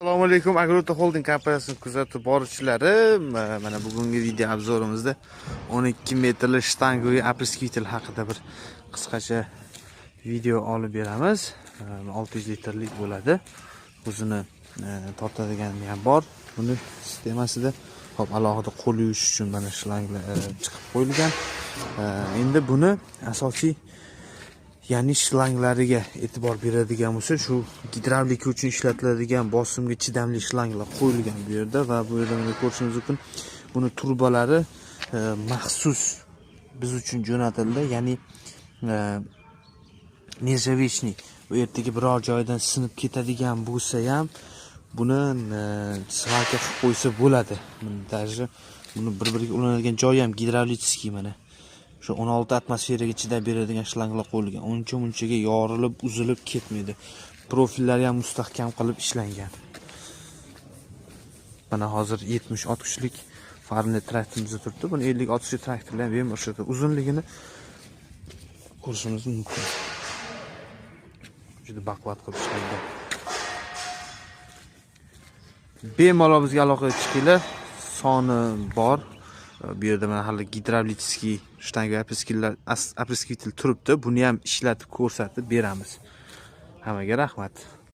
Assalomu alaykum, Agrota Holding kompaniyasini kuzatib boruvchilari. Mana bugungi video obzorimizda 12 metrli shtangoviy apreskvitel haqida bir qisqacha video olib beramiz. 600 litrlik bo'ladi. O'zini tortadigan ham bor. Buni sistemasida hop alohida qo'l yuvish uchun mana shlanglar chiqib qo'yilgan. Endi buni asosiy ya'ni shlanglarga e'tibor beradigan bo'lsa, shu gidravlika uchun ishlatiladigan bosimga chidamli shlanglar qo'yilgan bu yerda va bu yerda mana ko'rishingiz mumkin, buni turbalari maxsus biz uchun jo'natildi. Ya'ni nezavechniy bu yerdagi biror joydan sinib ketadigan bo'lsa ham buni svalka qilib qo'ysa bo'ladi. Даже buni bir-biriga ulanadigan joyi ham gidravlический mana. Shu 16 atmosferaga chidab beradigan shlanglar qo'yilgan. Uncha-munchaga yorilib, uzilib ketmaydi. Profillari ham mustahkam qilib ishlangan. Mana hozir 70-60lik Fahrenheit traktorimizda turibdi. Buni 50-60lik traktorlar ham o'sha uzunligini ko'rishingiz mumkin. Juda baquvvat qilib ishlangan. Bemalol bizga aloqa qilishinglar soni bor. Bu yerda mana hali gidravlический shtangoviy apreskvitel turibdi. Buni ham ishlatib ko'rsatib beramiz. Hammaga rahmat.